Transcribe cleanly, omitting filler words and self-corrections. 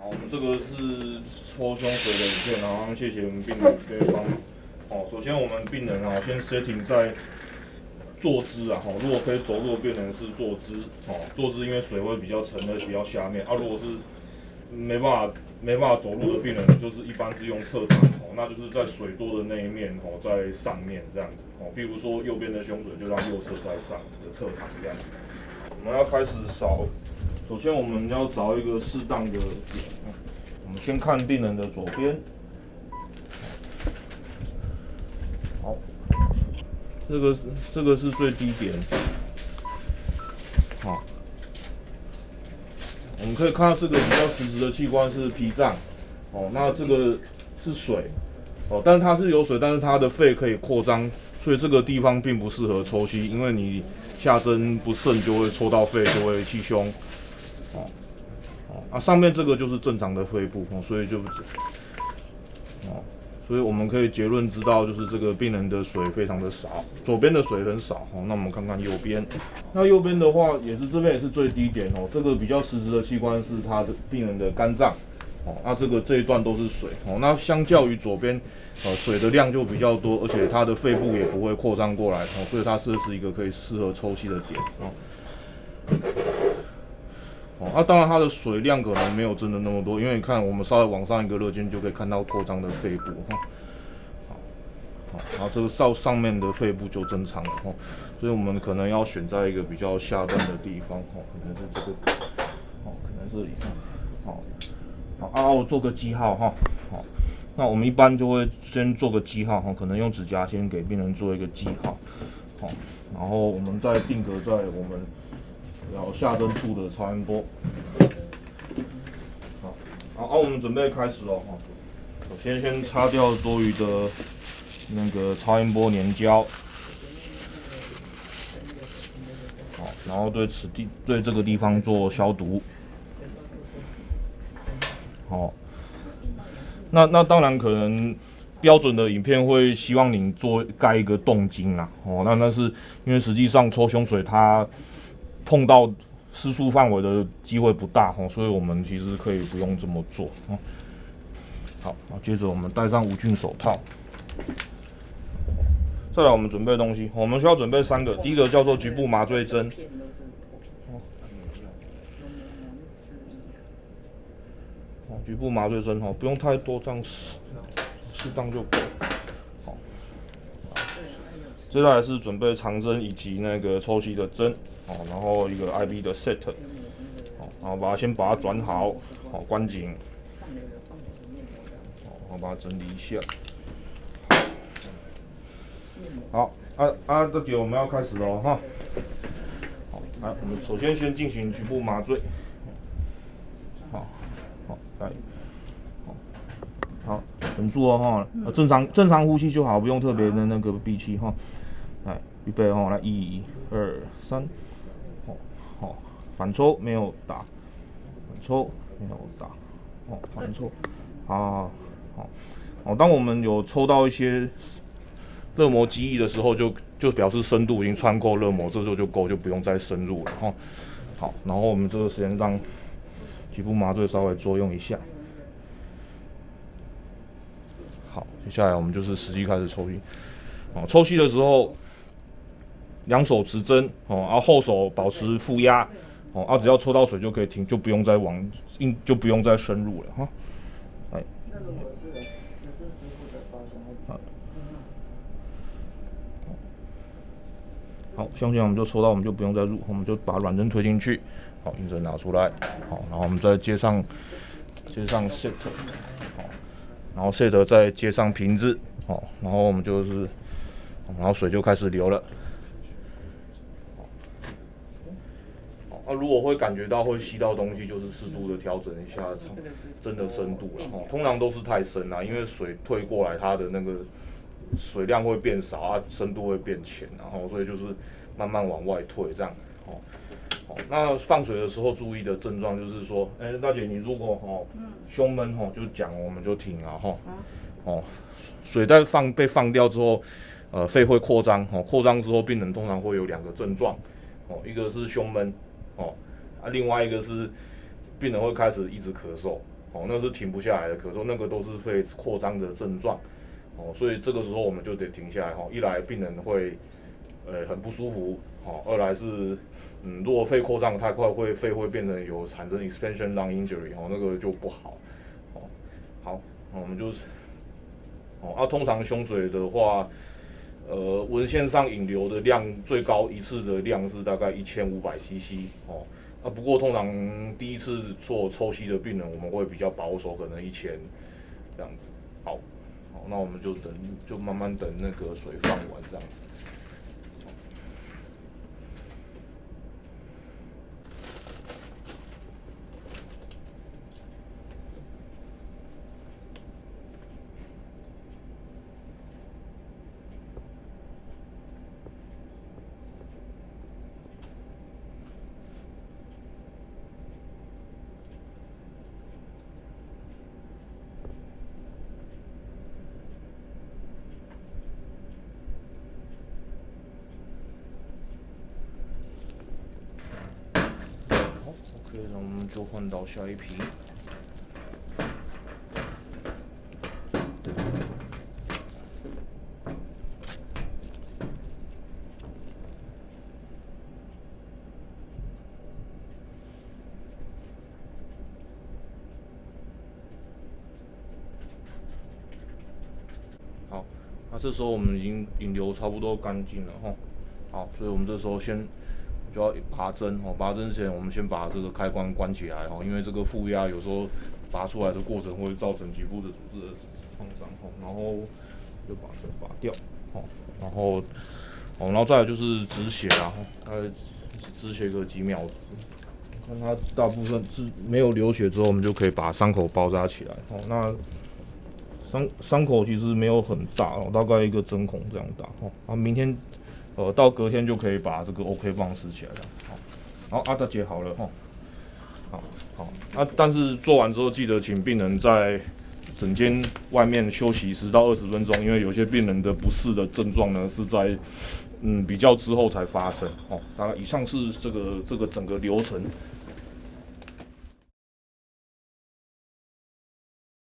好，我们这个是抽胸水的影片，然后谢谢我们病人可以帮忙。好，首先我们病人啊，先 setting 在坐姿啊，如果可以走路的病人是坐姿，坐姿因为水会比较沉的比较下面啊，如果是没办法走路的病人，就是一般是用侧躺，那就是在水多的那一面，在上面这样子，比如说右边的胸水就让右侧在上的侧躺这样子。我们要开始扫，首先我们要找一个适当的点，我们先看病人的左边，好，这个是最低点，好。我们可以看到这个比较实质的器官是脾脏，那这个是水，但是它是有水，但是它的肺可以扩张，所以这个地方并不适合抽吸，因为你下针不慎就会戳到肺，就会气胸，上面这个就是正常的肺部，所以就所以我们可以结论知道，就是这个病人的水非常的少，左边的水很少。那我们看看右边，那右边的话也是这边也是最低点这个比较实质的器官是他的病人的肝脏，那这一段都是水那相较于左边，水的量就比较多，而且它的肺部也不会扩张过来所以它是一个可以适合抽吸的点当然它的水量可能没有真的那么多，因为你看我们稍微往上一个热肩就可以看到扩张的肺部然后这个上面的肺部就正常了所以我们可能要选在一个比较下段的地方可能是这个可能是好我做个记号那我们一般就会先做个记号可能用指甲先给病人做一个记号然后我们再定格在我们要下针处的超音波。好，我们准备开始了首先擦掉多余的那个超音波粘胶，好，然后对这个地方做消毒。好，那当然可能标准的影片会希望你盖一个动筋啦，但是因为实际上抽胸水它碰到失速范围的机会不大所以我们其实可以不用这么做好，接着我们戴上无菌手套。再来我们准备的东西，我们需要准备3个，第一个叫做局部麻醉针。局部麻醉针不用太多，这样适当就够。好，接下来是准备长针以及那个抽吸的针，然后一个 IB 的 set， 然后先把它转好，关紧，然后把它整理一下。好，这节我们要开始了哈。好，我们首先进行局部麻醉。好，忍住正常呼吸就好，不用特别的那个闭气来，预备来，1、2、3，好，反抽没有打，反抽没有打，反抽，好，当我们有抽到一些热膜积液的时候，就表示深度已经穿过热膜，这时候就够，就不用再深入了好，然后我们这个时间让局部麻醉稍微作用一下。好，接下来我们就是实际开始抽吸。抽吸的时候，两手持针后手保持负压只要抽到水就可以停，就不用再深入了好，相信我们就抽到，我们就不用再入，我们就把软针推进去，好，硬针拿出来，好，然后我们再接上 set， 然后 set 再接上瓶子，然后我们然后水就开始流了。如果会感觉到会吸到东西，就是适度的调整一下针的深度了通常都是太深因为水退过来，它的那个水量会变少深度会变浅，所以就是慢慢往外退这样那放水的时候注意的症状就是说，大姐你如果胸闷就讲我们就停水被放掉之后，肺会扩张扩张之后病人通常会有2个症状一个是胸闷另外一个是病人会开始一直咳嗽哦，那是停不下来的咳嗽，那个都是会扩张的症状，哦，所以这个时候我们就得停下来，哦，一来病人会很不舒服，哦，二来是如果肺扩张太快，肺会变成产生 expansion lung injury， 哦，那个就不好，哦，好，我们就是通常胸水的话，文献上引流的量最高一次的量是大概1500cc， 哦。不过通常第一次做抽吸的病人，我们会比较保守，可能1000这样子。好，那我们就慢慢等那个水放完这样子。OK， 那我们就换到下一批。好，那这时候我们已经引流差不多干净了哈。好，所以我们这时候就要拔针哦，拔针之前我们先把这个开关关起来哦，因为这个负压有时候拔出来的过程会造成局部的组织的创伤哦，然后就把针拔掉哦，然后再来就是止血啦，大概止血个几秒，看它大部分是没有流血之后，我们就可以把伤口包扎起来哦。那伤口其实没有很大哦，大概一个针孔这样大哦。明天到隔天就可以把这个 OK 棒撕起来了。好，大姐好了哈。好，但是做完之后记得请病人在诊间外面休息10到20分钟，因为有些病人的不适的症状呢是在比较之后才发生哦。大概以上是这个整个流程